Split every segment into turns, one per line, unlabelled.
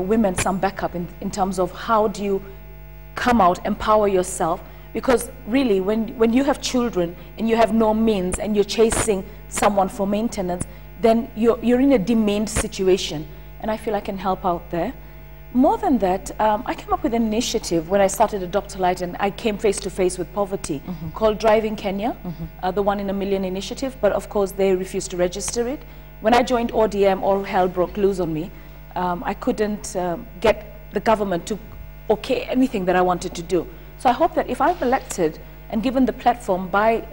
women some backup in terms of how do you come out, empower yourself. Because really, when you have children and you have no means and you're chasing someone for maintenance, then you're in a demeaned situation. And I feel I can help out there. More than that, I came up with an initiative when I started Adopt a Light, and I came face to face with poverty, called Driving Kenya, the 1 in a Million initiative. But of course, they refused to register it. When I joined ODM, all hell broke loose on me. I couldn't get the government to okay anything that I wanted to do. So I hope that if I'm elected and given the platform by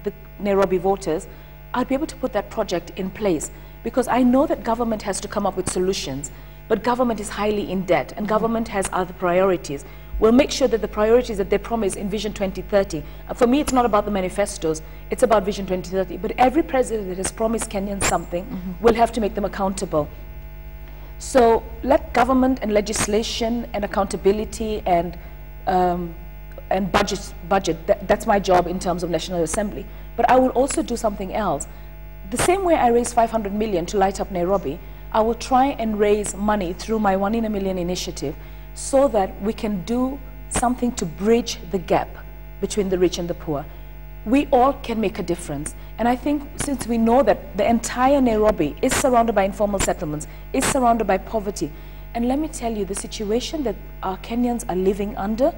the Nairobi voters, I'll be able to put that project in place, because I know that government has to come up with solutions, but government is highly in debt and government has other priorities. We'll make sure that the priorities that they promise in Vision 2030, for me it's not about the manifestos, it's about Vision 2030, but every president that has promised Kenyans something will have to make them accountable. So let government and legislation and accountability and budget, that's my job in terms of National Assembly. But I will also do something else. The same way I raised 500 million to light up Nairobi, I will try and raise money through my 1 in a Million initiative so that we can do something to bridge the gap between the rich and the poor. We all can make a difference. And I think since we know that the entire Nairobi is surrounded by informal settlements, is surrounded by poverty, and let me tell you, the situation that our Kenyans are living under,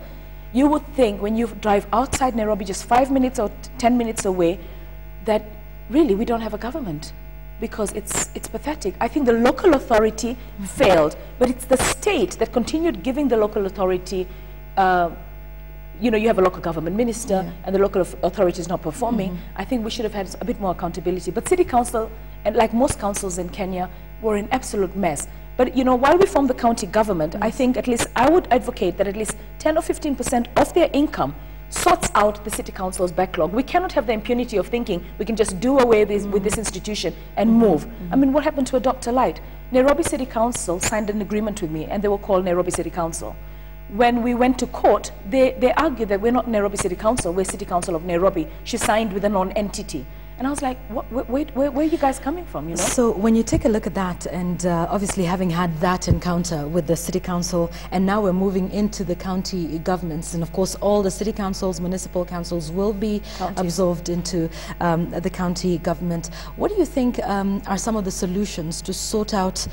you would think when you drive outside Nairobi just 5 minutes or 10 minutes away, that really we don't have a government, because it's pathetic. I think the local authority failed, but it's the state that continued giving the local authority, you know, you have a local government minister and the local authority is not performing. I think we should have had a bit more accountability. But city council, and like most councils in Kenya, were an absolute mess. But you know, while we form the county government, I think at least I would advocate that at least 10 or 15% of their income sorts out the city council's backlog. We cannot have the impunity of thinking we can just do away with this institution and move. I mean, what happened to Adopt a Light? Nairobi City Council signed an agreement with me, and they were called Nairobi City Council. When we went to court, they argued that we're not Nairobi City Council, we're City Council of Nairobi. She signed with a non-entity. And I was like, wait, where are you guys coming from, you know?
So when you take a look at that, and obviously having had that encounter with the city council, and now we're moving into the county governments, and of course all the city councils, municipal councils will be absorbed into the county government. What do you think are some of the solutions to sort out,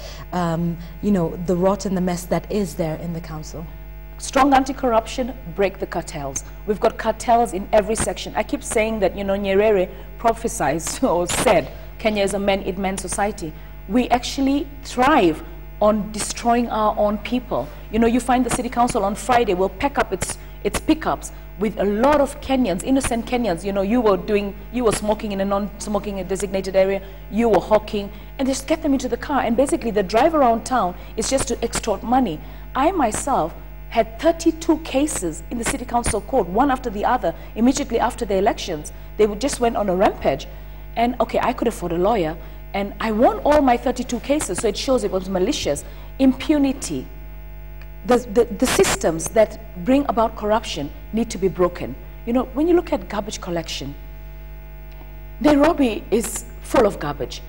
you know, the rot and the mess that is there in the council?
Strong anti-corruption, break the cartels. We've got cartels in every section. I keep saying that, you know, Nyerere prophesied or said Kenya is a man-eat-man society. We actually thrive on destroying our own people. You know, you find the city council on Friday will pack up its pickups with a lot of Kenyans, innocent Kenyans. You know, you were smoking in a non-smoking designated area, you were hawking, and just get them into the car. And basically the drive around town is just to extort money. I myself had 32 cases in the city council court, one after the other, immediately after the elections. They just went on a rampage. And okay, I could afford a lawyer, and I won all my 32 cases, so it shows it was malicious. Impunity. The systems that bring about corruption need to be broken. You know, when you look at garbage collection, Nairobi is full of garbage.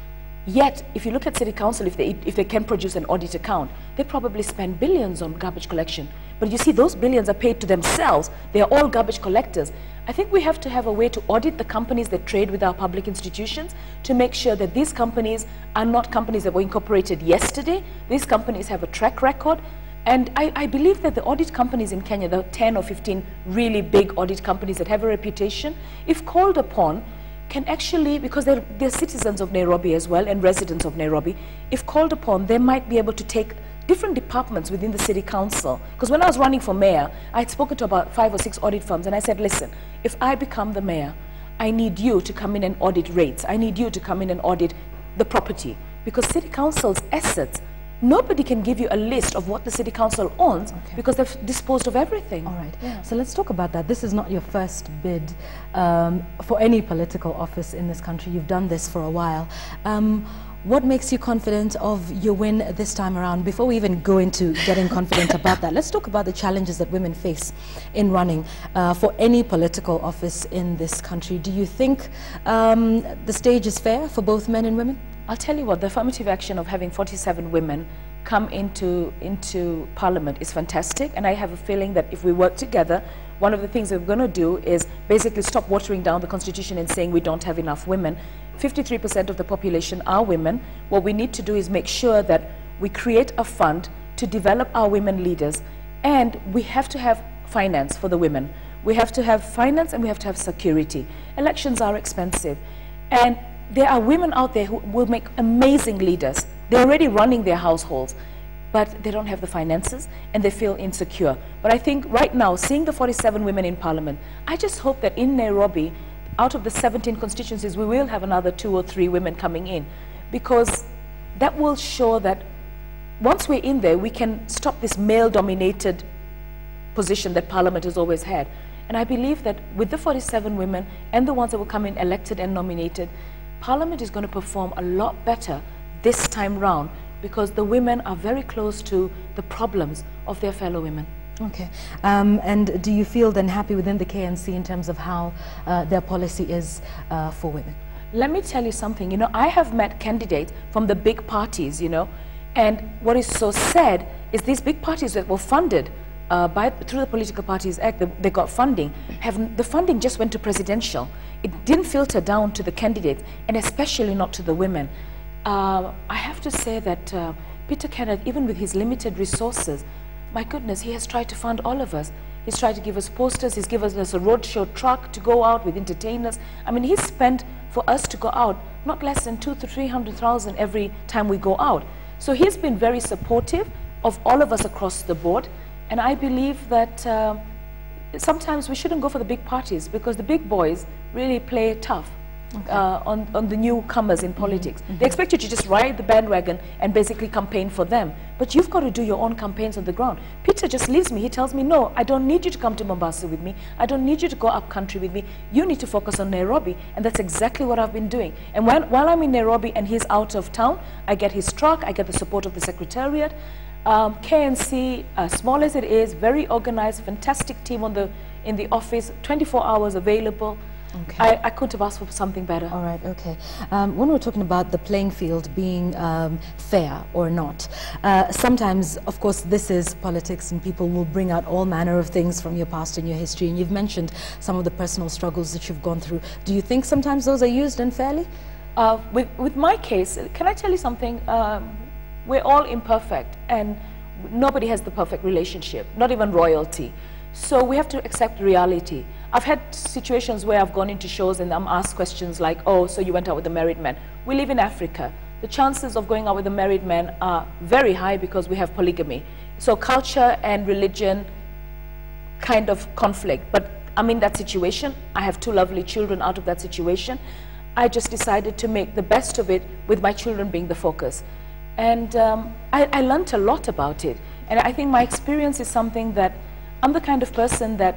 Yet, if you look at city council, if they can produce an audit account, they probably spend billions on garbage collection. But you see, those billions are paid to themselves. They are all garbage collectors. I think we have to have a way to audit the companies that trade with our public institutions to make sure that these companies are not companies that were incorporated yesterday. These companies have a track record. And I believe that the audit companies in Kenya, the 10 or 15 really big audit companies that have a reputation, if called upon, can actually, because they're citizens of Nairobi as well and residents of Nairobi, if called upon, they might be able to take different departments within the city council. Because when I was running for mayor, I had spoken to about 5 or 6 audit firms, and I said, listen, if I become the mayor, I need you to come in and audit rates. I need you to come in and audit the property. Because city council's assets, nobody can give you a list of what the city council owns because they've disposed of everything.
All right. Yeah. So let's talk about that. This is not your first bid for any political office in this country. You've done this for a while. What makes you confident of your win this time around? Before we even go into getting confident about that, let's talk about the challenges that women face in running for any political office in this country. Do you think the stage is fair for both men and women?
I'll tell you what, the affirmative action of having 47 women come into Parliament is fantastic, and I have a feeling that if we work together, one of the things that we're going to do is basically stop watering down the Constitution and saying we don't have enough women. 53% of the population are women. What we need to do is make sure that we create a fund to develop our women leaders, and we have to have finance for the women. We have to have finance and we have to have security. Elections are expensive, and there are women out there who will make amazing leaders. They're already running their households, but they don't have the finances and they feel insecure. But I think right now, seeing the 47 women in Parliament, I just hope that in Nairobi, out of the 17 constituencies, we will have another 2 or 3 women coming in, because that will show that once we're in there, we can stop this male-dominated position that Parliament has always had. And I believe that with the 47 women and the ones that will come in elected and nominated, Parliament is going to perform a lot better this time round, because the women are very close to the problems of their fellow women.
Okay. And do you feel then happy within the KNC in terms of how their policy is for women?
Let me tell you something. You know, I have met candidates from the big parties, you know, and what is so sad is these big parties that were funded through the Political Parties Act, they got funding. The funding just went to presidential. It didn't filter down to the candidates, and especially not to the women. I have to say that Peter Kenneth, even with his limited resources, my goodness, he has tried to fund all of us. He's tried to give us posters, he's given us a roadshow truck to go out with entertainers. I mean, he's spent for us to go out not less than 200,000 to 300,000 every time we go out. So he's been very supportive of all of us across the board, and I believe that sometimes we shouldn't go for the big parties, because the big boys really play tough. Okay. On the newcomers in politics. They expect you to just ride the bandwagon and basically campaign for them. But you've got to do your own campaigns on the ground. Peter just leaves me. He tells me, no, I don't need you to come to Mombasa with me. I don't need you to go up country with me. You need to focus on Nairobi. And that's exactly what I've been doing. And while I'm in Nairobi and he's out of town, I get his truck, I get the support of the Secretariat. KNC, small as it is, very organized, fantastic team in the office, 24 hours available. Okay. I couldn't have asked for something better.
All right, okay. When we're talking about the playing field being fair or not, sometimes, of course, this is politics and people will bring out all manner of things from your past and your history, and you've mentioned some of the personal struggles that you've gone through. Do you think sometimes those are used unfairly?
With my case, can I tell you something? We're all imperfect, and nobody has the perfect relationship, not even royalty. So we have to accept reality. I've had situations where I've gone into shows and I'm asked questions like, oh, so you went out with a married man. We live in Africa. The chances of going out with a married man are very high because we have polygamy. So culture and religion kind of conflict. But I'm in that situation. I have 2 lovely children out of that situation. I just decided to make the best of it with my children being the focus. And I learned a lot about it. And I think my experience is something that I'm the kind of person that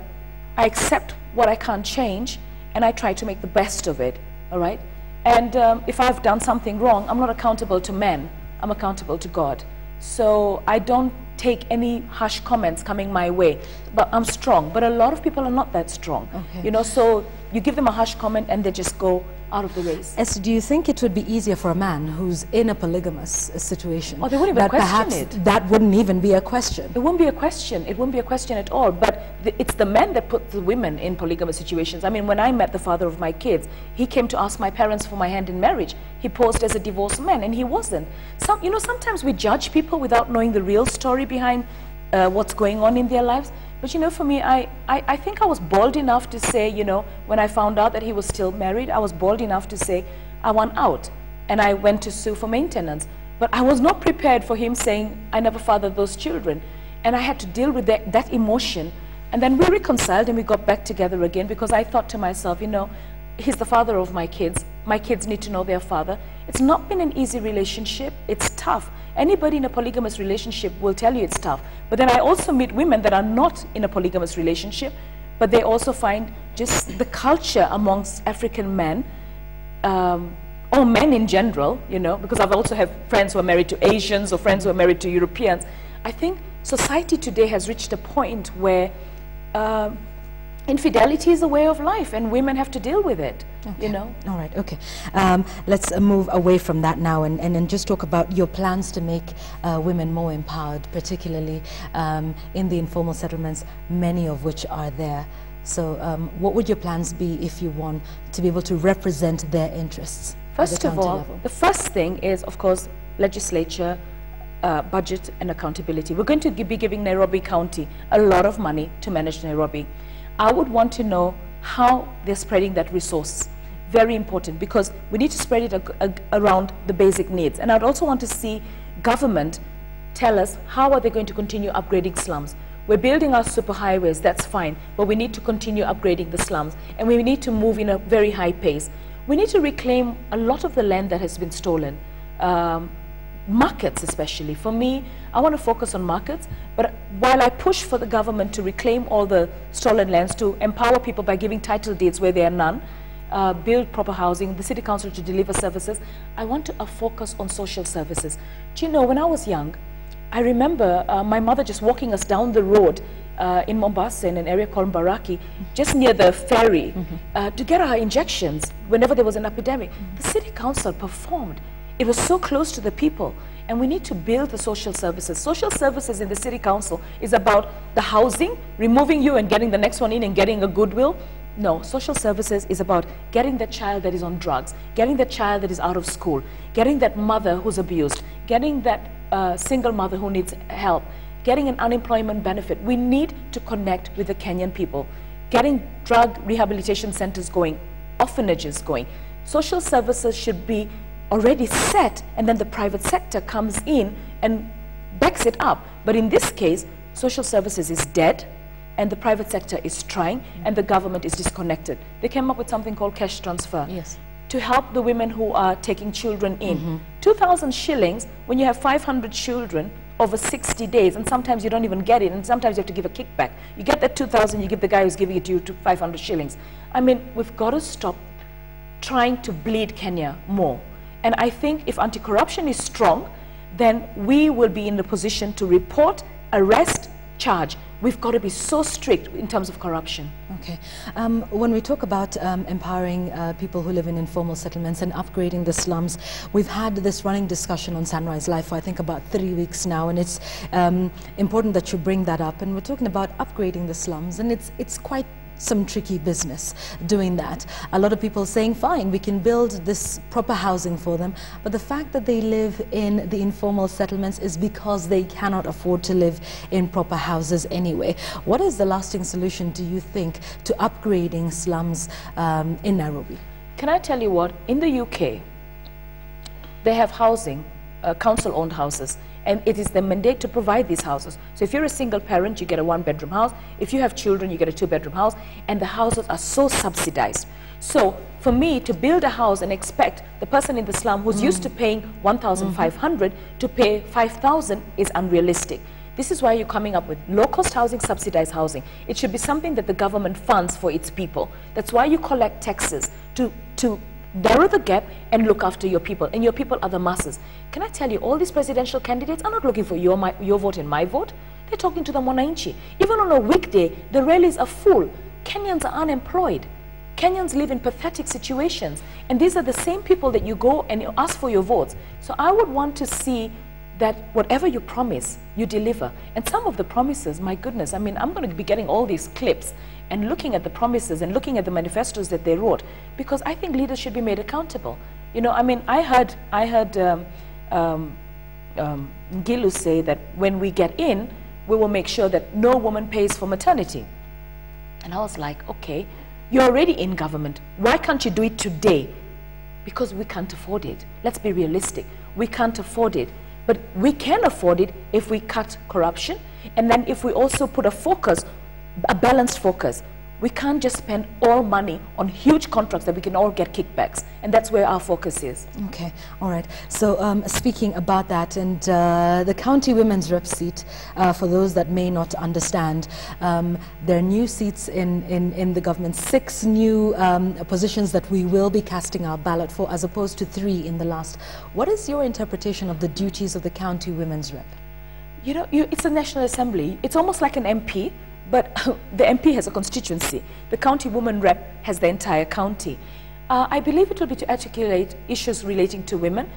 I accept what I can't change, and I try to make the best of it, all right? And if I've done something wrong, I'm not accountable to men, I'm accountable to God. So I don't take any harsh comments coming my way, but I'm strong. But a lot of people are not that strong, okay. You know, so you give them a harsh comment and they just go out of the race.
Esther, do you think it would be easier for a man who's in a polygamous situation?
Oh, they wouldn't even question it.
That wouldn't even be a question.
It wouldn't be a question. It wouldn't be a question at all. But it's the men that put the women in polygamous situations. I mean, when I met the father of my kids, he came to ask my parents for my hand in marriage. He posed as a divorced man, and he wasn't. You know, sometimes we judge people without knowing the real story behind what's going on in their lives. But you know, for me, I think I was bold enough to say, you know, when I found out that he was still married, I was bold enough to say, I want out. And I went to sue for maintenance. But I was not prepared for him saying, I never fathered those children. And I had to deal with that emotion. And then we reconciled and we got back together again, because I thought to myself, you know, he's the father of my kids. My kids need to know their father. It's not been an easy relationship. It's tough. Anybody in a polygamous relationship will tell you it's tough. But then I also meet women that are not in a polygamous relationship, but they also find just the culture amongst African men, or men in general, you know, because I've also have friends who are married to Asians or friends who are married to Europeans. I think society today has reached a point where infidelity is a way of life, and women have to deal with it, you know.
All right, okay. Let's move away from that now and just talk about your plans to make women more empowered, particularly in the informal settlements, many of which are there. So what would your plans be if you want to be able to represent their interests?
First of all, the first thing is, of course, legislature, budget and accountability. We're going to be giving Nairobi County a lot of money to manage Nairobi. I would want to know how they're spreading that resource. Very important, because we need to spread it around the basic needs. And I'd also want to see government tell us how are they going to continue upgrading slums. We're building our superhighways, that's fine, but we need to continue upgrading the slums, and we need to move in a very high pace. We need to reclaim a lot of the land that has been stolen. Markets especially. For me, I want to focus on markets, but while I push for the government to reclaim all the stolen lands, to empower people by giving title deeds where there are none, build proper housing, the city council to deliver services, I want to focus on social services. Do you know, when I was young, I remember my mother just walking us down the road in Mombasa in an area called Mbaraki, just near the ferry, to get our injections whenever there was an epidemic. The city council performed. It was so close to the people, and we need to build the social services. Social services in the city council is about the housing, removing you and getting the next one in and getting a goodwill. No, social services is about getting the child that is on drugs, getting the child that is out of school, getting that mother who's abused, getting that single mother who needs help, getting an unemployment benefit. We need to connect with the Kenyan people, getting drug rehabilitation centers going, orphanages going. Social services should be already set, and then the private sector comes in and backs it up. But in this case, social services is dead, and the private sector is trying, and the government is disconnected. They came up with something called cash transfer.
Yes.
To help the women who are taking children in. 2,000 shillings when you have 500 children over 60 days, and sometimes you don't even get it, and sometimes you have to give a kickback. You get that 2,000, you give the guy who's giving it to you to 500 shillings. I mean, we've got to stop trying to bleed Kenya more. And I think if anti-corruption is strong, then we will be in the position to report, arrest, charge. We've got to be so strict in terms of corruption.
Okay. When we talk about empowering people who live in informal settlements and upgrading the slums, we've had this running discussion on Sunrise Life for I think about 3 weeks now, and it's important that you bring that up. And we're talking about upgrading the slums, and it's quite some tricky business doing that. A lot of people saying, fine, we can build this proper housing for them, but the fact that they live in the informal settlements is because they cannot afford to live in proper houses anyway. What is the lasting solution, do you think, to upgrading slums in Nairobi?
Can I tell you what? In the UK, they have housing, council-owned houses, and it is their mandate to provide these houses. So if you're a single parent, you get a 1-bedroom house. If you have children, you get a 2-bedroom house, and the houses are so subsidized. So for me to build a house and expect the person in the slum who's used to paying 1,500 to pay 5,000 is unrealistic. This is why you're coming up with low-cost housing, subsidized housing. It should be something that the government funds for its people. That's why you collect taxes to narrow the gap and look after your people, and your people are the masses. Can I tell you, all these presidential candidates are not looking for your vote and my vote. They're talking to the Mwananchi. Even on a weekday, the rallies are full. Kenyans are unemployed. Kenyans live in pathetic situations, and these are the same people that you go and you ask for your votes. So I would want to see that whatever you promise, you deliver. And some of the promises, my goodness, I mean, I'm going to be getting all these clips and looking at the promises and looking at the manifestos that they wrote, because I think leaders should be made accountable. You know, I mean, I heard Ngilu say that when we get in, we will make sure that no woman pays for maternity. And I was like, okay, you're already in government. Why can't you do it today? Because we can't afford it. Let's be realistic. We can't afford it. But we can afford it if we cut corruption, and then if we also put a focus, a balanced focus. We can't just spend all money on huge contracts that we can all get kickbacks, and that's where our focus is.
Okay, all right. So speaking about that, and the county women's rep seat, for those that may not understand, there are new seats in the government, 6 new positions that we will be casting our ballot for, as opposed to 3 in the last. What is your interpretation of the duties of the county women's rep?
You know, it's a National Assembly. It's almost like an MP. but the MP has a constituency. The county woman rep has the entire county. I believe it will be to articulate issues relating to women.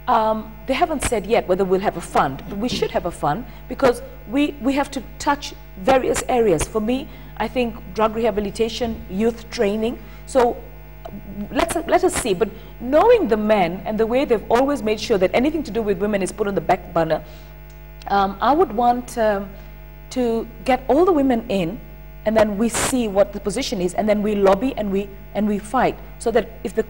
They haven't said yet whether we'll have a fund, but we should have a fund because we have to touch various areas. For me, I think drug rehabilitation, youth training. So let us see. But knowing the men and the way they've always made sure that anything to do with women is put on the back burner, I would want to get all the women in, and then we see what the position is, and then we lobby and we fight, so that if the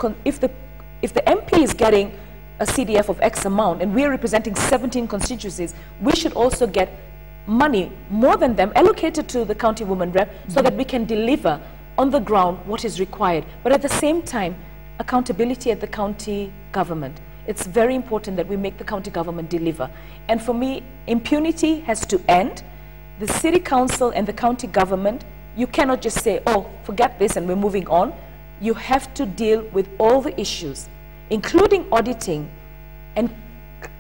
MP is getting a CDF of X amount and we are representing 17 constituencies, we should also get money more than them allocated to the county woman rep, so that we can deliver on the ground what is required. But at the same time, accountability at the county government. It's very important that we make the county government deliver. And for me, impunity has to end. The city council and the county government, you cannot just say, oh, forget this and we're moving on. You have to deal with all the issues, including auditing, and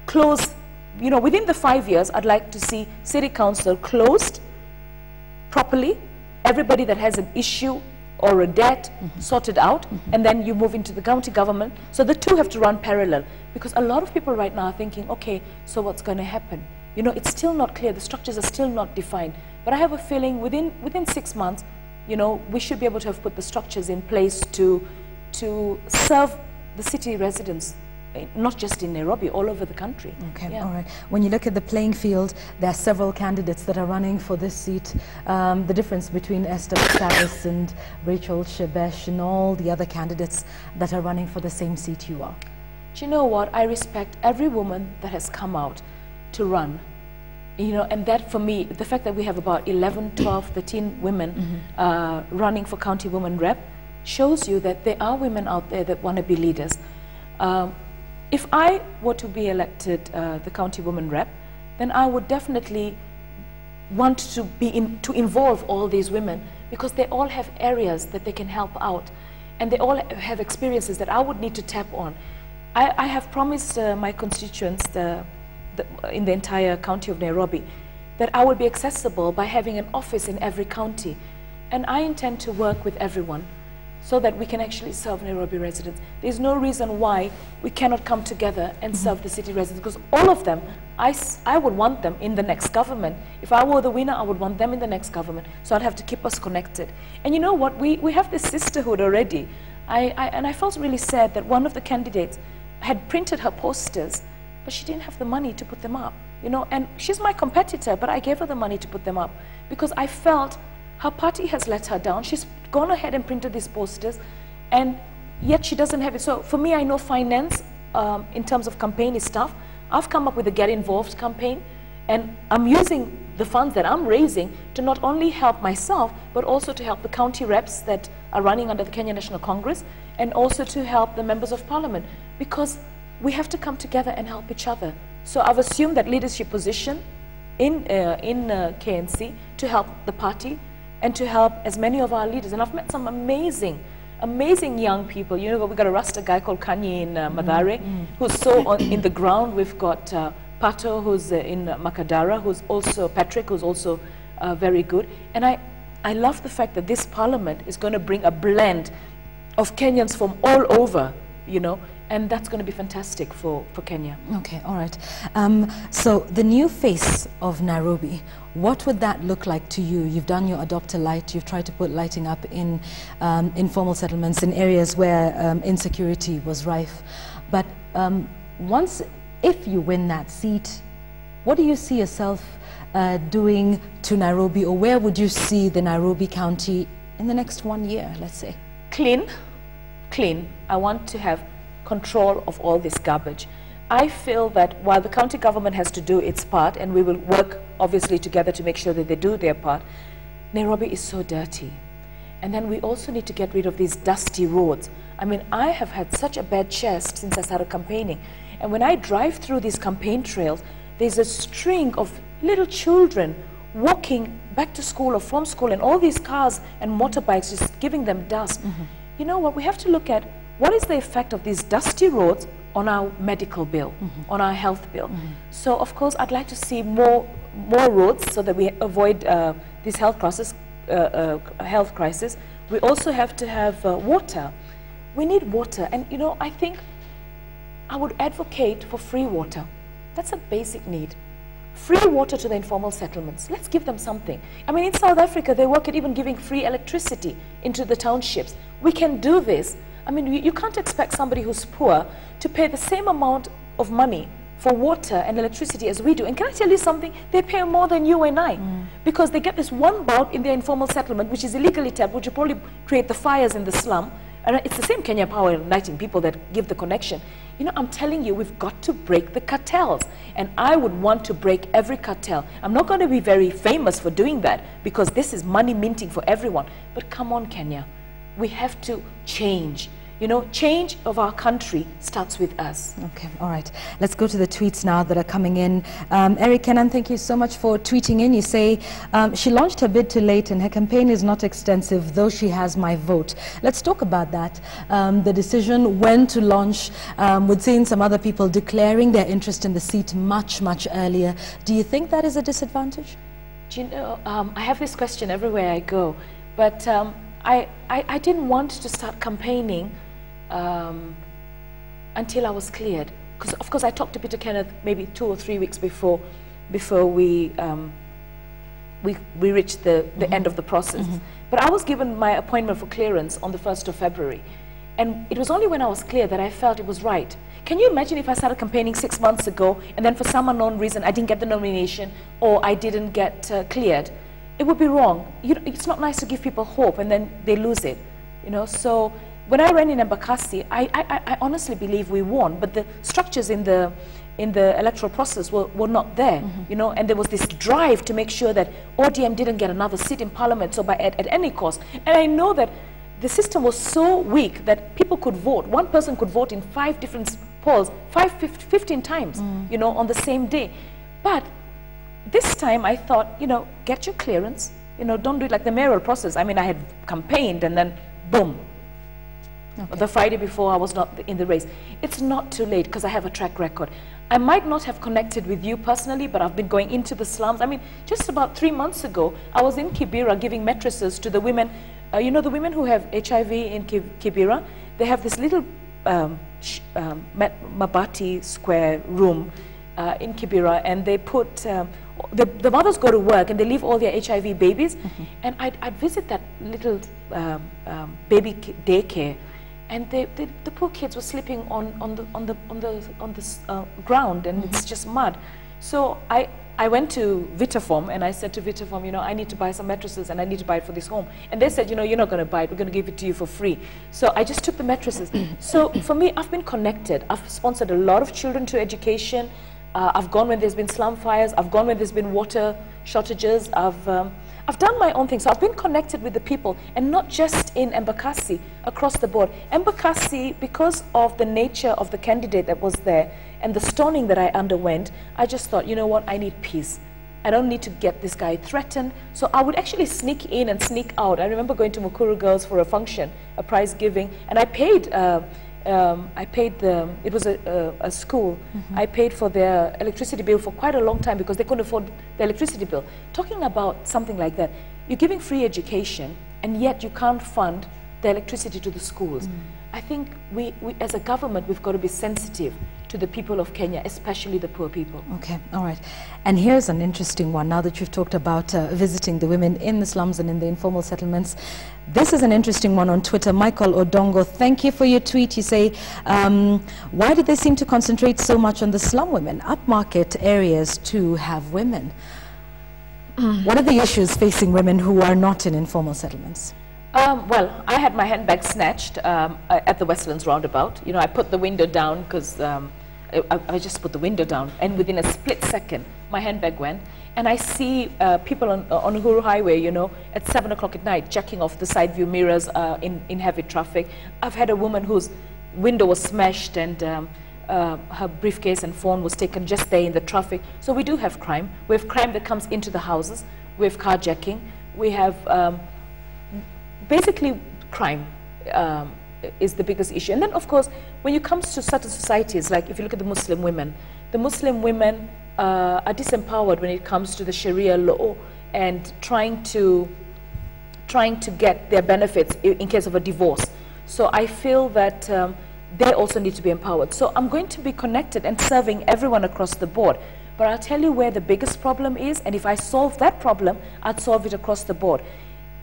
close, within the 5 years, I'd like to see city council closed properly, everybody that has an issue or a debt sorted out, and then you move into the county government. So the two have to run parallel, because a lot of people right now are thinking, okay, so what's going to happen? It's still not clear, the structures are still not defined. But I have a feeling within 6 months, we should be able to have put the structures in place to serve the city residents, not just in Nairobi, all over the country.
Okay, all right. When you look at the playing field, there are several candidates that are running for this seat. The difference between Esther Passaris and Rachel Shebesh and all the other candidates that are running for the same seat you are.
Do you know what? I respect every woman that has come out to run. And that for me, the fact that we have about 11, 12, 13 women running for county woman rep shows you that there are women out there that want to be leaders. If I were to be elected the county woman rep, then I would definitely want to involve all these women, because they all have areas that they can help out, and they all have experiences that I would need to tap on. I have promised my constituents in the entire county of Nairobi that I will be accessible by having an office in every county, and I intend to work with everyone so that we can actually serve Nairobi residents. There's no reason why we cannot come together and serve the city residents, because all of them, I would want them in the next government. If I were the winner, I would want them in the next government. So I'd have to keep us connected. And you know what? We have this sisterhood already. And I felt really sad that one of the candidates had printed her posters, but she didn't have the money to put them up. And she's my competitor, but I gave her the money to put them up because I felt her party has let her down. She's gone ahead and printed these posters, and yet she doesn't have it. So for me, I know finance in terms of campaign is tough. I've come up with a Get Involved campaign, and I'm using the funds that I'm raising to not only help myself, but also to help the county reps that are running under the Kenya National Congress, and also to help the members of parliament, because we have to come together and help each other. So I've assumed that leadership position in KNC to help the party and to help as many of our leaders. And I've met some amazing young people. We've got a Rasta guy called Kanye in Mathare, who's so in the ground. We've got Pato, who's in Makadara, who's also Patrick, who's also very good. And I love the fact that this parliament is going to bring a blend of Kenyans from all over, and that's going to be fantastic for Kenya.
Okay, all right. So the new face of Nairobi, what would that look like to you? You've done your Adopt a Light, you've tried to put lighting up in informal settlements, in areas where insecurity was rife. But if you win that seat, what do you see yourself doing to Nairobi, or where would you see the Nairobi County in the next 1 year, let's say?
Clean. I want to have control of all this garbage. I feel that while the county government has to do its part, and we will work obviously together to make sure that they do their part, Nairobi is so dirty. And then we also need to get rid of these dusty roads. I mean, I have had such a bad chest since I started campaigning. And when I drive through these campaign trails, there's a string of little children walking back to school or from school, and all these cars and motorbikes just giving them dust. You know what? We have to look at what is the effect of these dusty roads on our medical bill, on our health bill. So, of course, I'd like to see more roads so that we avoid this health crisis, we also have to have water. We need water, and you know, I think I would advocate for free water. That's a basic need. Free water to the informal settlements. Let's give them something. I mean, in South Africa, they work at even giving free electricity into the townships. We can do this. I mean, you can't expect somebody who's poor to pay the same amount of money for water and electricity as we do. And can I tell you something? They pay more than you and I, because they get this one bulb in their informal settlement, which is illegally tapped, which will probably create the fires in the slum. And it's the same Kenya Power and Lighting people that give the connection. You know, I'm telling you, we've got to break the cartels. And I would want to break every cartel. I'm not going to be very famous for doing that, because this is money minting for everyone. But come on, Kenya. We have to change. You know, change of our country starts with us.
Okay, all right. Let's go to the tweets now that are coming in. Eric Kennan, thank you so much for tweeting in. You say, she launched her bid too late and her campaign is not extensive, though she has my vote. Let's talk about that. The decision when to launch, with seeing some other people declaring their interest in the seat much, much earlier. Do you think that is a disadvantage?
Do you know, I have this question everywhere I go, but I didn't want to start campaigning until I was cleared, because of course I talked to Peter Kenneth maybe 2 or 3 weeks before we reached the end of the process. But I was given my appointment for clearance on the 1st of February, and it was only when I was clear that I felt it was right. Can you imagine if I started campaigning 6 months ago and then for some unknown reason I didn't get the nomination or I didn't get cleared? It would be wrong. You know, it's not nice to give people hope and then they lose it. You know, so when I ran in Embakasi, I honestly believe we won, but the structures in the electoral process were not there, you know, and there was this drive to make sure that ODM didn't get another seat in parliament, so at any cost. And I know that the system was so weak that people could vote. One person could vote in 5 different polls, 15 times, you know, on the same day. But this time I thought, you know, get your clearance, you know, don't do it like the mayoral process. I mean, I had campaigned and then boom. Okay. The Friday before I was not in the race. It's not too late because I have a track record. I might not have connected with you personally, but I've been going into the slums. I mean, just about 3 months ago, I was in Kibera giving mattresses to the women. You know, the women who have HIV in Kibera, they have this little Mabati square room in Kibera, and they put, the mothers go to work and they leave all their HIV babies, and I'd visit that little baby daycare, and the poor kids were sleeping on the ground, and it's just mud. So I went to Vitaform and I said to Vitaform, you know, I need to buy some mattresses and I need to buy it for this home. And they said, you know, you're not going to buy it, we're going to give it to you for free. So I just took the mattresses. So for me, I've been connected. I've sponsored a lot of children to education. I've gone when there's been slum fires. I've gone when there's been water shortages. I've done my own thing. So I've been connected with the people, and not just in Embakasi, across the board. Embakasi, because of the nature of the candidate that was there and the stoning that I underwent, I just thought, you know what, I need peace. I don't need to get this guy threatened. So I would actually sneak in and sneak out. I remember going to Mukuru Girls for a function, a prize giving, and I paid it was a school. I paid for their electricity bill for quite a long time because they couldn't afford the electricity bill. Talking about something like that, you're giving free education and yet you can't fund the electricity to the schools. I think we as a government, we've got to be sensitive to the people of Kenya, especially the poor people.
Okay, all right. And here's an interesting one, now that you've talked about visiting the women in the slums and in the informal settlements. This is an interesting one on Twitter. Michael Odongo, thank you for your tweet. You say, why did they seem to concentrate so much on the slum women? Upmarket areas too have women. What are the issues facing women who are not in informal settlements?
Well, I had my handbag snatched at the Westlands roundabout. You know, I put the window down because I just put the window down, and within a split second, my handbag went. And I see people on Uhuru Highway, you know, at 7 o'clock at night, jacking off the side view mirrors in heavy traffic. I've had a woman whose window was smashed and her briefcase and phone was taken just there in the traffic. So we do have crime. We have crime that comes into the houses. We have carjacking. We have basically crime is the biggest issue. And then, of course, when it comes to certain societies, like if you look at the Muslim women are disempowered when it comes to the Sharia law. and trying to get their benefits in case of a divorce. So I feel that they also need to be empowered. So I'm going to be connected and serving everyone across the board. But I'll tell you where the biggest problem is, and if I solve that problem, I'd solve it across the board,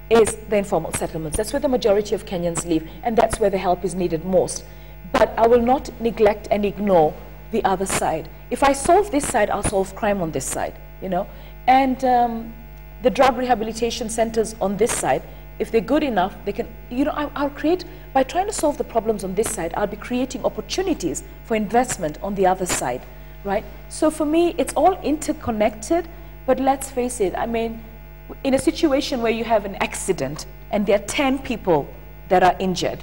is the informal settlements. That's where the majority of Kenyans live, and that's where the help is needed most. But I will not neglect and ignore the other side. If I solve this side, I'll solve crime on this side, you know. And the drug rehabilitation centers on this side, if they're good enough, they can, you know, I'll create, by trying to solve the problems on this side, I'll be creating opportunities for investment on the other side, right? So for me, it's all interconnected, but let's face it, I mean, in a situation where you have an accident and there are 10 people that are injured,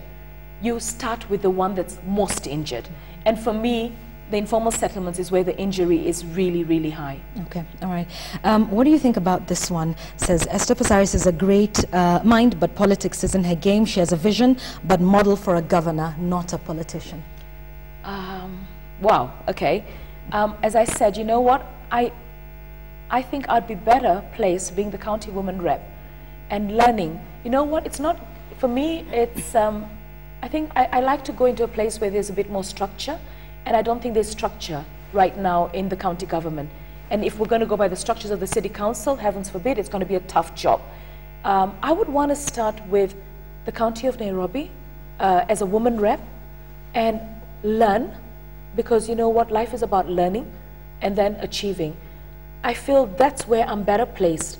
you start with the one that's most injured. And for me, the informal settlements is where the injury is really, really high. Okay,
all right. What do you think about this one? Says, Esther Passaris is a great mind, but politics isn't her game. She has a vision, but model for a governor, not a politician.
Wow, okay. As I said, you know what? I think I'd be better placed being the county woman rep and learning. You know what? It's not, for me, it's, I think I like to go into a place where there's a bit more structure. And I don't think there's structure right now in the county government. And if we're going to go by the structures of the city council, heavens forbid, it's going to be a tough job. I would want to start with the county of Nairobi as a woman rep and learn, because you know what, life is about learning and then achieving. I feel that's where I'm better placed.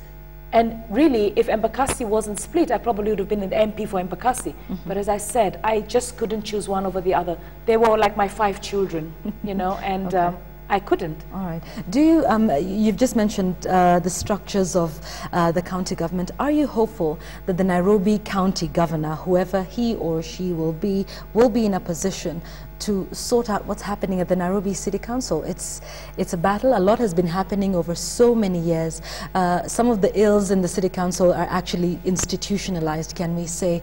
And really, if Embakasi wasn't split, I probably would have been an MP for Embakasi. But as I said, I just couldn't choose one over the other. They were like my 5 children, you know, and I couldn't.
All right. Do you, you've just mentioned the structures of the county government. Are you hopeful that the Nairobi county governor, whoever he or she will be in a position to sort out what's happening at the Nairobi City Council? It's a battle. A lot has been happening over so many years. Some of the ills in the City Council are actually institutionalized, can we say.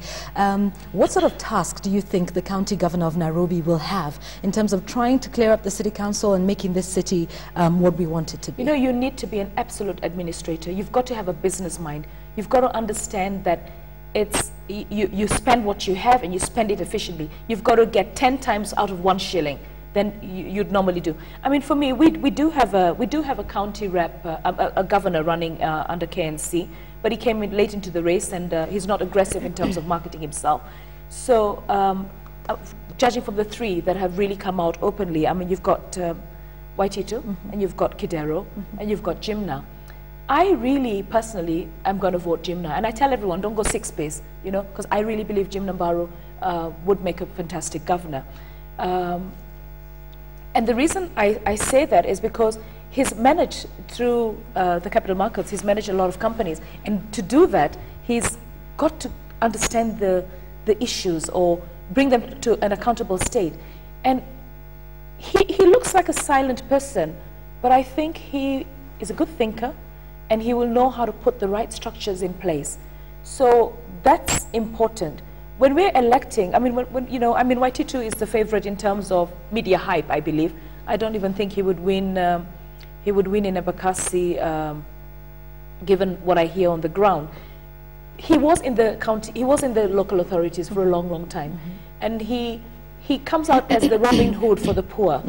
What sort of task do you think the county governor of Nairobi will have in terms of trying to clear up the City Council and making this city what we want it to be?
You know, you need to be an absolute administrator. You've got to have a business mind. You've got to understand that it's, you spend what you have and you spend it efficiently. You've got to get 10 times out of 1 shilling than you'd normally do. I mean, for me, we do have a county rep, a governor running under KNC, but he came in late into the race, and he's not aggressive in terms of marketing himself. So, judging from the 3 that have really come out openly, I mean, you've got Waititu, and you've got Kidero, and you've got Jimna. I really, personally, am going to vote Jimna. And I tell everyone, don't go 6 space, you know, because I really believe Jimna Mbaru would make a fantastic governor. And the reason I say that is because he's managed, through the capital markets, he's managed a lot of companies. And to do that, he's got to understand the issues or bring them to an accountable state. And he looks like a silent person, but I think he is a good thinker, and he will know how to put the right structures in place. So that's important. When we're electing, I mean, you know, I mean, Waititu is the favorite in terms of media hype, I believe. I don't even think he would win in Embakasi, given what I hear on the ground. He was in the county, he was in the local authorities for a long, long time. And he comes out as the Robin Hood for the poor.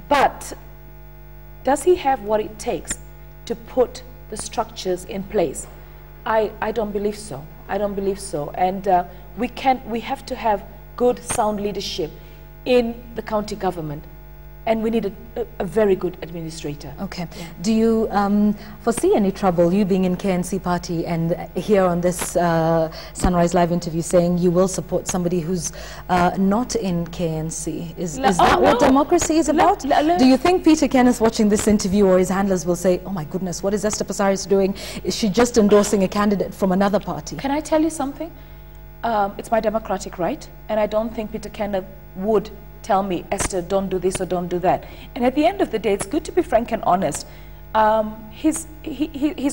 But does he have what it takes to put the structures in place? I don't believe so. I don't believe so. And we have to have good, sound leadership in the county government. And we need a very good administrator.
Okay. Yeah. Do you foresee any trouble, you being in KNC party and here on this Sunrise Live interview saying you will support somebody who's not in KNC? Is that what democracy is about? Do you think Peter Kenneth watching this interview or his handlers will say, oh my goodness, what is Esther Passaris doing? Is she just endorsing a candidate from another party?
Can I tell you something? It's my democratic right, and I don't think Peter Kenneth would tell me, Esther, don't do this or don't do that. And at the end of the day, it's good to be frank and honest. He's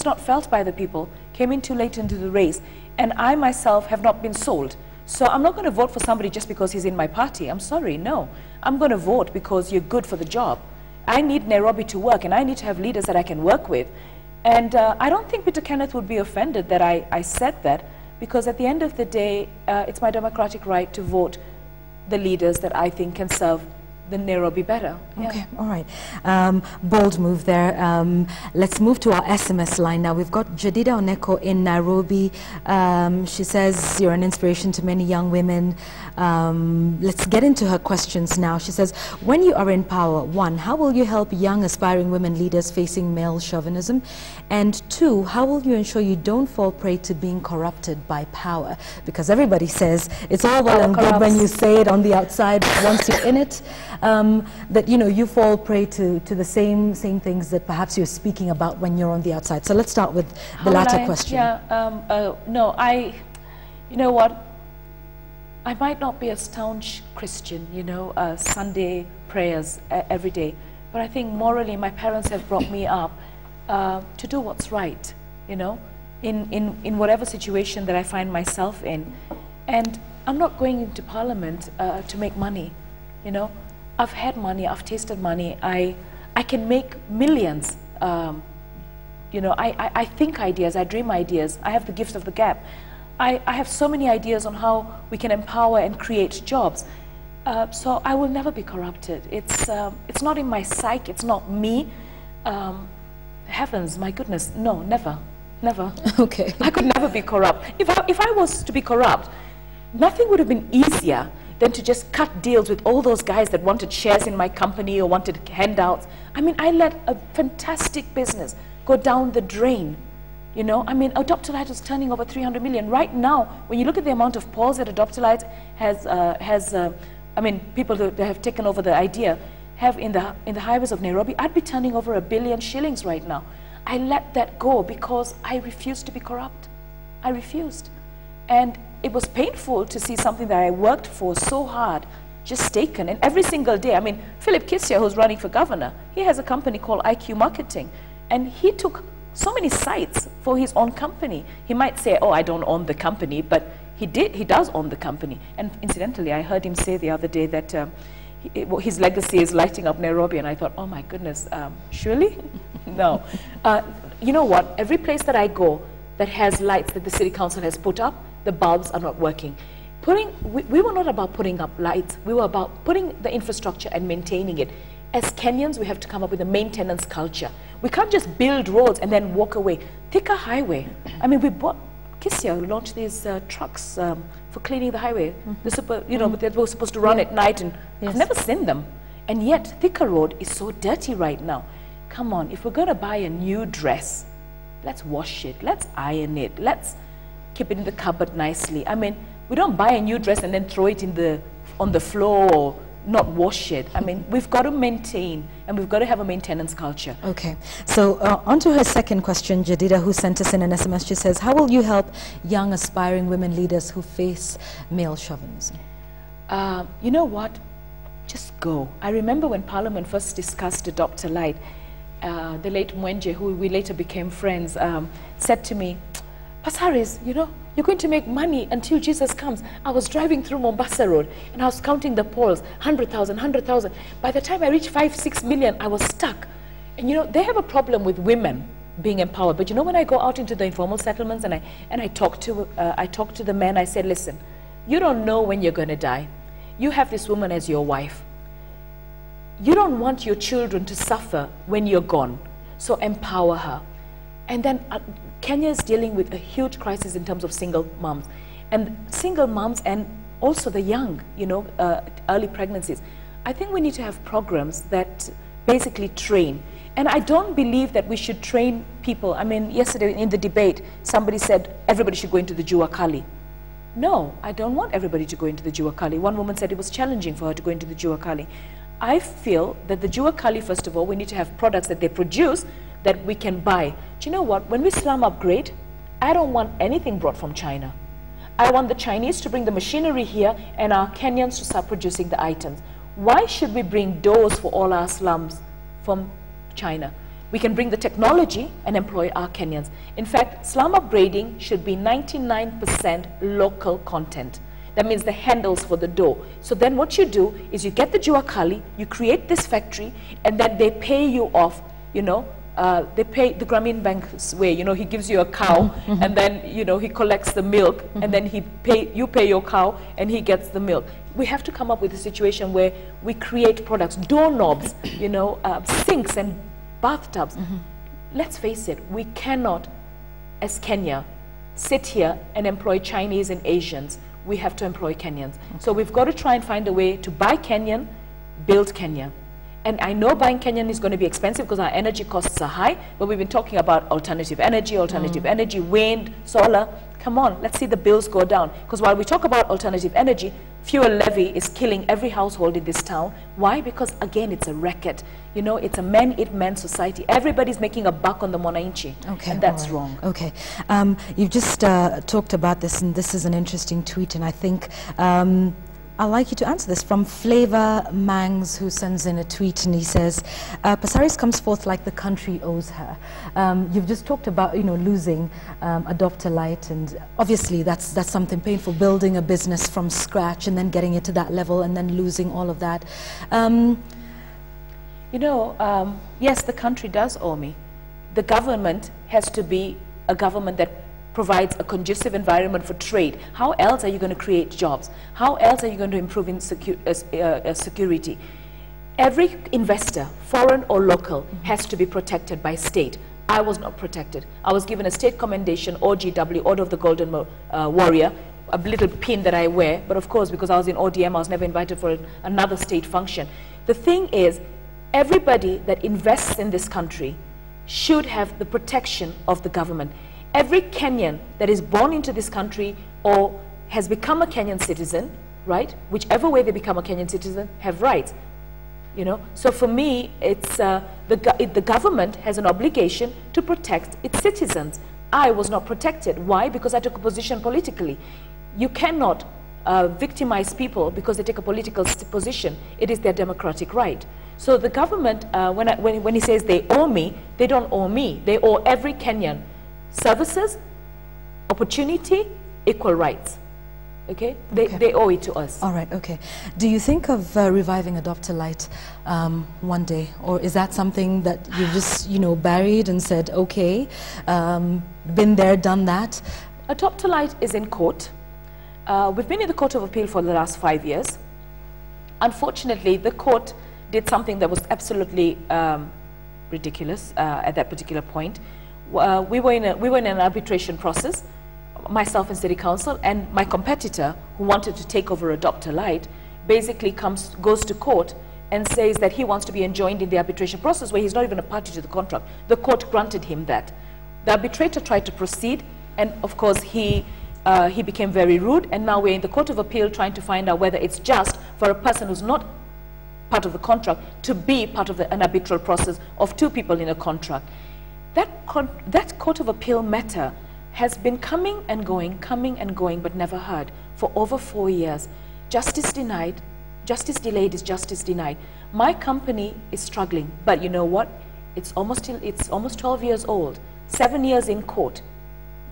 not felt by the people, came in too late into the race, and I myself have not been sold. So I'm not going to vote for somebody just because he's in my party. I'm sorry, no. I'm going to vote because you're good for the job. I need Nairobi to work, and I need to have leaders that I can work with. And I don't think Peter Kenneth would be offended that I said that, because at the end of the day, it's my democratic right to vote the leaders that I think can serve the Nairobi better.
Okay, all right. Bold move there. Let's move to our SMS line now. We've got Jadida Oneko in Nairobi. She says you're an inspiration to many young women. Let's get into her questions now. She says, when you are in power, 1, how will you help young aspiring women leaders facing male chauvinism? And 2, how will you ensure you don't fall prey to being corrupted by power? Because everybody says it's all well and good when you say it on the outside, but once you're in it, that you fall prey to the same things that perhaps you're speaking about when you're on the outside. So let's start with the latter question.
Yeah, no, you know what? I might not be a staunch Christian, Sunday prayers every day, but I think morally my parents have brought me up to do what's right, in whatever situation that I find myself in. And I'm not going into Parliament to make money, I've had money, I've tasted money, I can make millions. I think ideas, I dream ideas, I have the gift of the gap. I have so many ideas on how we can empower and create jobs. So I will never be corrupted. It's not in my psyche, it's not me. Heavens, my goodness, no, never, never.
Okay.
I could never be corrupt. If I was to be corrupt, nothing would have been easier than to just cut deals with all those guys that wanted shares in my company or wanted handouts. I mean, I let a fantastic business go down the drain. Dr. Light was turning over 300 million. Right now, when you look at the amount of polls that Dr. Light has people that have taken over the idea, have in the highways of Nairobi, I'd be turning over 1 billion shillings right now. I let that go because I refused to be corrupt. I refused. And it was painful to see something that I worked for so hard just taken. And every single day, Philip Kissia, who's running for governor, he has a company called IQ Marketing. And he took so many sites for his own company. He might say, oh, I don't own the company, but he does own the company. And incidentally, I heard him say the other day that his legacy is lighting up Nairobi, and I thought, oh my goodness, surely? No. You know what? Every place that I go that has lights that the city council has put up, the bulbs are not working. We were not about putting up lights, we were about putting the infrastructure and maintaining it. As Kenyans, we have to come up with a maintenance culture. We can't just build roads and then walk away. Thika Highway. Kissia launched these trucks for cleaning the highway. They were supposed to run at night, and I've never seen them. And yet, Thika Road is so dirty right now. Come on, if we're going to buy a new dress, let's wash it, let's iron it, let's keep it in the cupboard nicely. We don't buy a new dress and then throw it on the floor or not wash it. We've got to maintain, and we've got to have a maintenance culture.
Okay, so on to her second question, Jadida, who sent us in an SMS. She says, how will you help young aspiring women leaders who face male chauvinism?
You know what? Just go. I remember when Parliament first discussed Dr. Light, the late Mwenje, who we later became friends, said to me, Passaris, you're going to make money until Jesus comes. I was driving through Mombasa Road and I was counting the polls, 100,000, 100,000. By the time I reached 5-6 million, I was stuck. And they have a problem with women being empowered. But when I go out into the informal settlements and I talk to the men, I said, listen, you don't know when you're going to die. You have this woman as your wife. You don't want your children to suffer when you're gone. So empower her. And then Kenya is dealing with a huge crisis in terms of single moms. And single moms and also the young, early pregnancies. I think we need to have programs that basically train. And I don't believe that we should train people. Yesterday in the debate, somebody said everybody should go into the Jua Kali. No, I don't want everybody to go into the Jua Kali. One woman said it was challenging for her to go into the Jua Kali. I feel that the Jua Kali, first of all, we need to have products that they produce that we can buy. Do you know what? When we slum upgrade, I don't want anything brought from China. I want the Chinese to bring the machinery here and our Kenyans to start producing the items. Why should we bring doors for all our slums from China? We can bring the technology and employ our Kenyans. In fact, slum upgrading should be 99% local content. That means the handles for the door. So then what you do is you get the Jua Kali, you create this factory, and then they pay you off, they pay the Grameen Bank's way. You know, he gives you a cow, and then, you know, he collects the milk, and then you pay your cow, and he gets the milk. We have to come up with a situation where we create products, doorknobs, you know, sinks and bathtubs. Let's face it, we cannot, as Kenya, sit here and employ Chinese and Asians. We have to employ Kenyans. So we've got to try and find a way to buy Kenyan, build Kenya. And I know buying Kenyan is going to be expensive because our energy costs are high, but we've been talking about alternative energy, wind, solar. Come on, let's see the bills go down. Because while we talk about alternative energy, fuel levy is killing every household in this town. Why? Because, again, it's a racket. You know, it's a man-eat-man society. Everybody's making a buck on the mwananchi, and that's wrong.
Okay. You've just talked about this, and this is an interesting tweet, and I think I'd like you to answer this from Flavor Mangs, who sends in a tweet, and he says, Passaris comes forth like the country owes her. You've just talked about, you know, losing Adopt-a-Lite, and obviously that's something painful, building a business from scratch and then getting it to that level and then losing all of that.
You know, yes, the country does owe me. The government has to be a government that provides a conducive environment for trade. How else are you going to create jobs? How else are you going to improve in security? Every investor, foreign or local, has to be protected by state. I was not protected. I was given a state commendation, OGW, Order of the Golden Warrior, a little pin that I wear, but of course, because I was in ODM, I was never invited for another state function. The thing is, everybody that invests in this country should have the protection of the government. Every Kenyan that is born into this country or has become a Kenyan citizen, right, whichever way they become a Kenyan citizen, have rights, you know. So for me, it's the government has an obligation to protect its citizens. I was not protected. Why? Because I took a position politically. You cannot victimize people because they take a political position. It is their democratic right. So the government, when he says they owe me, they don't owe me. They owe every Kenyan services, opportunity, equal rights. Okay? They owe it to us.
All right, okay. Do you think of reviving Adopt-a-Lite one day? Or is that something that you've just, you know, buried and said, okay, been there, done that?
Adopt-a-Lite is in court. We've been in the Court of Appeal for the last 5 years. Unfortunately, the court did something that was absolutely ridiculous at that particular point. We were in an arbitration process, myself and City Council, and my competitor, who wanted to take over Adopt-a-Lite, basically goes to court and says that he wants to be enjoined in the arbitration process where he's not even a party to the contract. The court granted him that. The arbitrator tried to proceed, and of course he became very rude, and now we're in the Court of Appeal trying to find out whether it's just for a person who's not part of the contract to be part of an arbitral process of two people in a contract. That Court of Appeal matter has been coming and going, but never heard for over 4 years. Justice denied, justice delayed is justice denied. My company is struggling, but you know what? It's almost 12 years old, 7 years in court.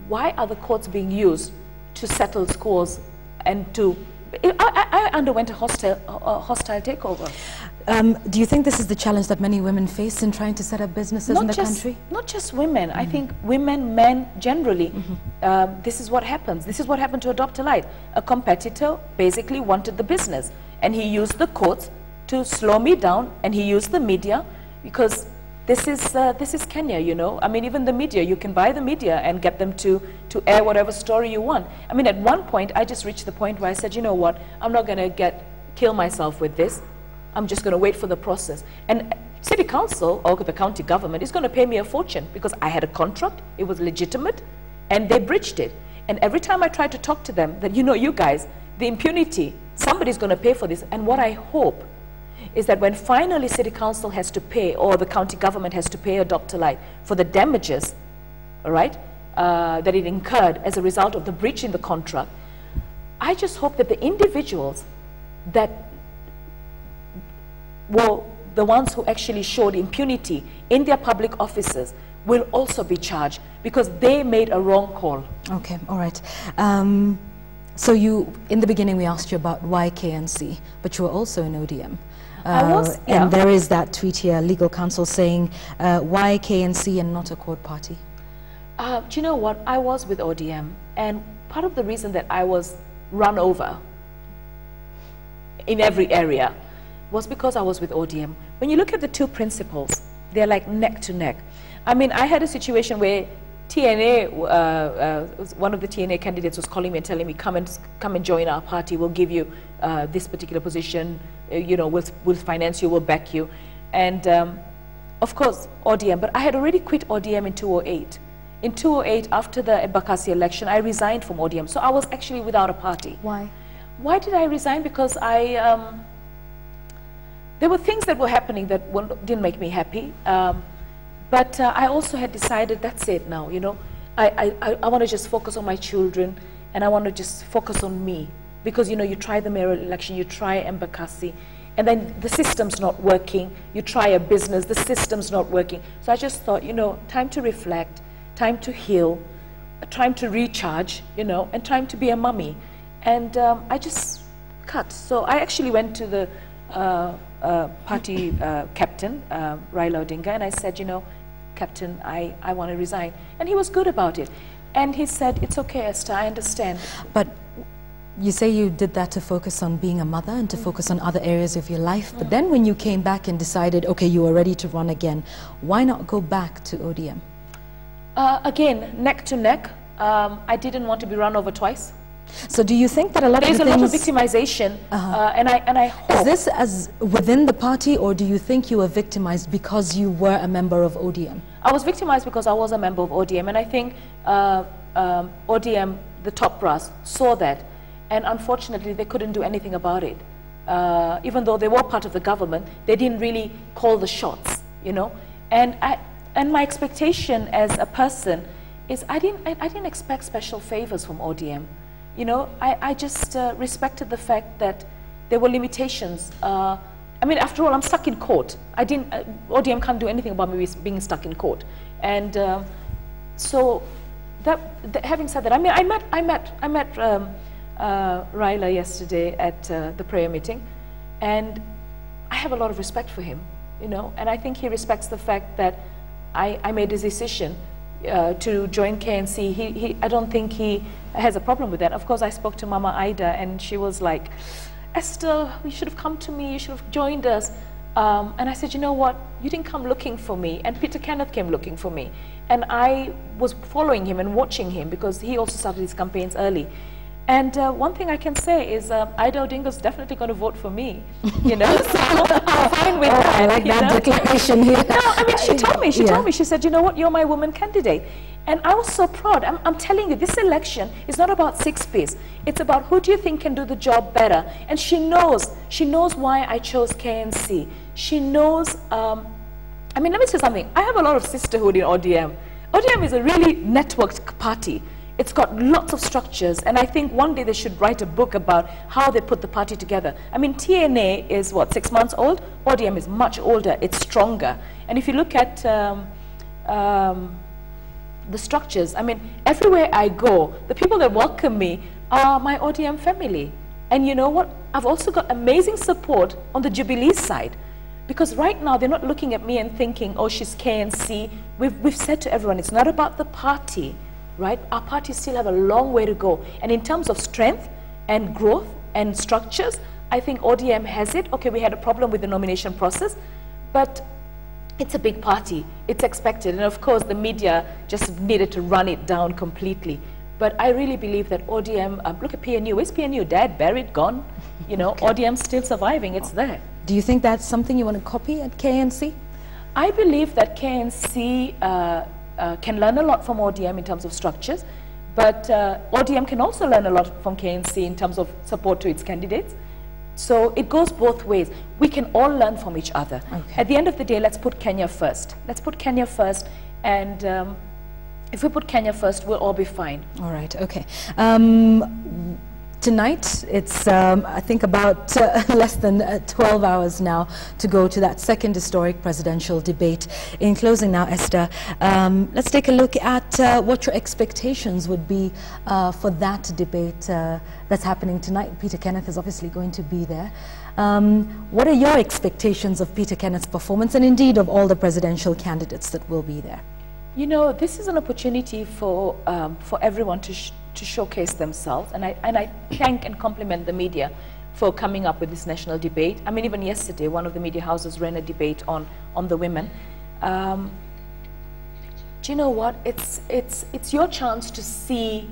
Why are the courts being used to settle scores and to... I underwent a hostile takeover.
Do you think this is the challenge that many women face in trying to set up businesses in the country?
Not just women. I think women, men, generally, this is what happens. This is what happened to Adopt-a-Lite. A competitor basically wanted the business, and he used the courts to slow me down, and he used the media, because this is Kenya, you know. I mean, even the media, you can buy the media and get them to air whatever story you want. I mean, at one point, I just reached the point where I said, you know what, I'm not going to kill myself with this. I'm just going to wait for the process. And City Council, or the county government, is going to pay me a fortune because I had a contract, it was legitimate, and they breached it. And every time I try to talk to them, that, you know, you guys, the impunity, somebody's going to pay for this. And what I hope is that when finally City Council has to pay, or the county government has to pay Adopt-a-Lite for the damages, all right, that it incurred as a result of the breach in the contract, I just hope that the individuals that were the ones who actually showed impunity in their public offices will also be charged because they made a wrong call.
Okay, all right. So in the beginning we asked you about why KNC, but you were also in ODM. And there is that tweet here, legal counsel saying, why KNC and not a Accord party?
Do you know what? I was with ODM, and part of the reason that I was run over in every area was because I was with ODM. When you look at the two principles, they're like neck to neck. I mean, I had a situation where TNA, one of the TNA candidates was calling me and telling me, come and join our party, we'll give you this particular position, you know, we'll finance you, we'll back you. And of course, ODM, but I had already quit ODM in 2008. In 2008, after the Embakasi election, I resigned from ODM. So I was actually without a party.
Why?
Why did I resign? Because there were things that were happening that didn't make me happy. But I also had decided, that's it now, you know. I want to just focus on my children, and I want to just focus on me. Because, you know, you try the mayoral election, you try Embakasi, and then the system's not working. You try a business, the system's not working. So I just thought, you know, time to reflect, time to heal, time to recharge, you know, and time to be a mummy. And I just cut. So I actually went to the party captain, Raila Odinga, and I said, you know, Captain, I want to resign. And he was good about it. And he said, it's okay, Esther, I understand.
But you say you did that to focus on being a mother and to focus on other areas of your life. But then when you came back and decided, okay, you were ready to run again, why not go back to ODM?
Again, neck to neck. I didn't want to be run over twice.
So do you think that a lot of
There's a lot of victimization, and I hope...
Is this as within the party, or do you think you were victimized because you were a member of ODM?
I was victimized because I was a member of ODM, and I think ODM, the top brass, saw that, and unfortunately they couldn't do anything about it. Even though they were part of the government, they didn't really call the shots, you know. And my expectation as a person is I didn't expect special favors from ODM. You know, I just respected the fact that there were limitations. I mean, after all, I'm stuck in court. ODM can't do anything about me being stuck in court. And so, having said that, I mean, I met Raila yesterday at the prayer meeting, and I have a lot of respect for him, you know, and I think he respects the fact that I made a decision to join KNC. I don't think he has a problem with that. Of course, I spoke to Mama Ida, and she was like, Esther, you should have come to me, you should have joined us. And I said, you know what, you didn't come looking for me, and Peter Kenneth came looking for me. And I was following him and watching him because he also started his campaigns early. And one thing I can say is Ida Odinga's definitely going to vote for me, you know, so I'm fine with that.
I like that declaration here.
No, I mean, she told me, she said, you know what, you're my woman candidate. And I was so proud. I'm telling you, this election is not about six-piece. It's about who do you think can do the job better. And she knows why I chose KNC. She knows, I mean, let me say something. I have a lot of sisterhood in ODM. ODM is a really networked party. It's got lots of structures, and I think one day they should write a book about how they put the party together. I mean, TNA is, what, 6 months old? ODM is much older, it's stronger. And if you look at the structures, I mean, everywhere I go, the people that welcome me are my ODM family. And you know what? I've also got amazing support on the Jubilee side. Because right now, they're not looking at me and thinking, oh, she's KNC. We've said to everyone, it's not about the party. Right? Our parties still have a long way to go. And in terms of strength and growth and structures, I think ODM has it. Okay, we had a problem with the nomination process, but it's a big party. It's expected. And of course, the media just needed to run it down completely. But I really believe that ODM, look at PNU. Where's PNU? Dead, buried, gone? You know, okay. ODM's still surviving. It's there.
Do you think that's something you want to copy at KNC?
I believe that KNC can learn a lot from ODM in terms of structures, but ODM can also learn a lot from KNC in terms of support to its candidates. So it goes both ways. We can all learn from each other. Okay. At the end of the day, let's put Kenya first. Let's put Kenya first, and if we put Kenya first, we'll all be fine.
All right, okay. Tonight, it's, I think, about less than 12 hours now to go to that second historic presidential debate. In closing now, Esther, let's take a look at what your expectations would be for that debate that's happening tonight. Peter Kenneth is obviously going to be there. What are your expectations of Peter Kenneth's performance, and indeed of all the presidential candidates that will be there?
You know, this is an opportunity for everyone to showcase themselves, and I thank and compliment the media for coming up with this national debate. I mean, even yesterday, one of the media houses ran a debate on the women. Do you know what? It's your chance to see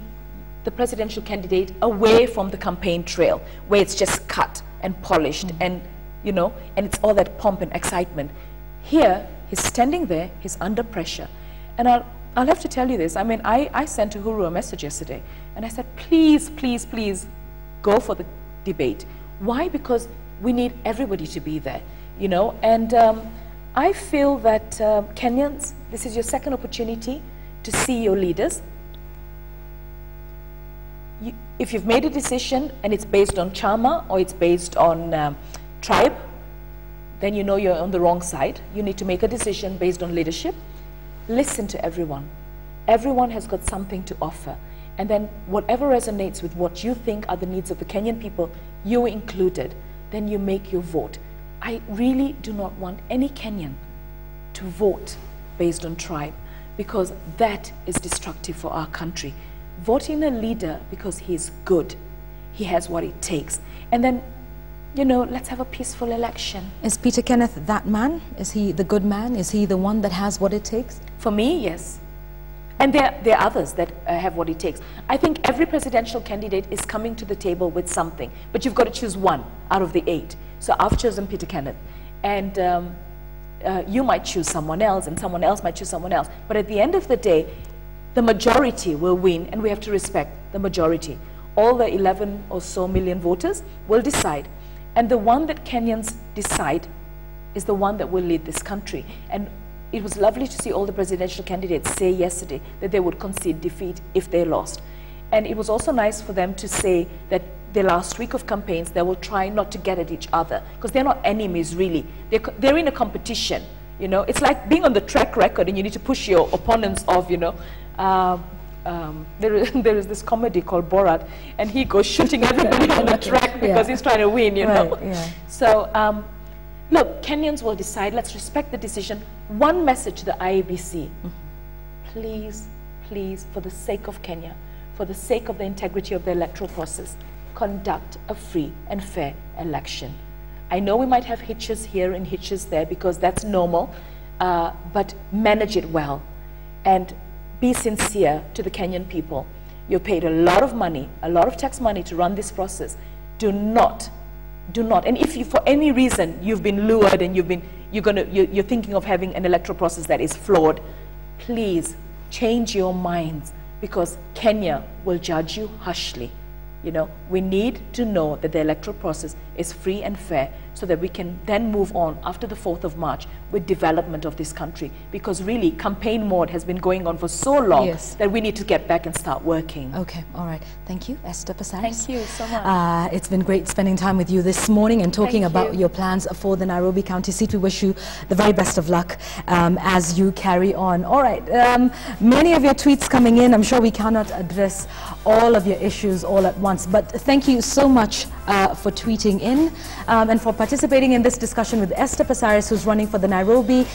the presidential candidate away from the campaign trail, where it's just cut and polished, and you know, and it's all that pomp and excitement. Here, he's standing there, he's under pressure, and I'll have to tell you this. I mean, I sent Uhuru a message yesterday, and I said, please, please, please, go for the debate. Why? Because we need everybody to be there, you know. And I feel that Kenyans, this is your second opportunity to see your leaders. If you've made a decision and it's based on chama or it's based on tribe, then you know you're on the wrong side. You need to make a decision based on leadership. Listen to everyone. Everyone has got something to offer. And then whatever resonates with what you think are the needs of the Kenyan people, you included, then you make your vote. I really do not want any Kenyan to vote based on tribe, because that is destructive for our country. Vote in a leader because he's good. He has what it takes. And then, you know, let's have a peaceful election.
Is Peter Kenneth that man? Is he the good man? Is he the one that has what it takes?
For me, yes. And there are others that have what it takes. I think every presidential candidate is coming to the table with something, but you've got to choose one out of the 8. So I've chosen Peter Kenneth, and you might choose someone else, and someone else might choose someone else. But at the end of the day, the majority will win, and we have to respect the majority. All the 11 or so million voters will decide, and the one that Kenyans decide is the one that will lead this country. And it was lovely to see all the presidential candidates say yesterday that they would concede defeat if they lost. And it was also nice for them to say that the last week of campaigns, they will try not to get at each other, because they're not enemies, really. They're in a competition, you know. It's like being on the track record and you need to push your opponents off, you know. There is this comedy called Borat, and he goes shooting everybody on the track because he's trying to win, you know.
Yeah.
So, look, Kenyans will decide. Let's respect the decision. One message to the IEBC. Please, please, for the sake of Kenya, for the sake of the integrity of the electoral process, conduct a free and fair election. I know we might have hitches here and hitches there, because that's normal, but manage it well. And be sincere to the Kenyan people. You paid a lot of money, a lot of tax money to run this process. Do not, and if you, for any reason, you've been lured and you're thinking of having an electoral process that is flawed, please change your minds, because Kenya will judge you harshly. You know, we need to know that the electoral process is free and fair, so that we can then move on after the 4th of March with development of this country. Because really, campaign mode has been going on for so long that we need to get back and start working.
Okay, all right. Thank you, Esther Passaris.
Thank you so much.
It's been great spending time with you this morning and talking about your plans for the Nairobi County seat. We wish you the very best of luck as you carry on. All right, many of your tweets coming in. I'm sure we cannot address all of your issues all at once, but thank you so much for tweeting in and for participating in this discussion with Esther Passaris, who's running for the Nairobi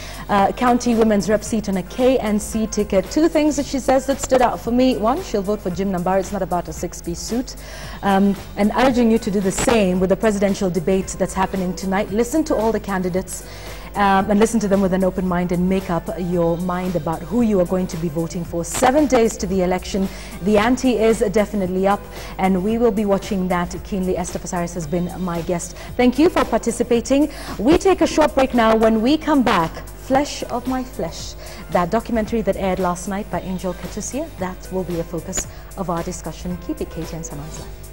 County Women's Rep seat on a KNC ticket. 2 things that she says that stood out for me. 1, she'll vote for Jim Nambari. It's not about a 6-piece suit. And urging you to do the same with the presidential debate that's happening tonight. Listen to all the candidates and listen to them with an open mind, and make up your mind about who you are going to be voting for. 7 days to the election. The ante is definitely up, and we will be watching that keenly. Esther Passaris has been my guest. Thank you for participating. We take a short break now. When we come back, Flesh of My Flesh, that documentary that aired last night by Angel Katusia, that will be the focus of our discussion. Keep it KTN Sunrise Live.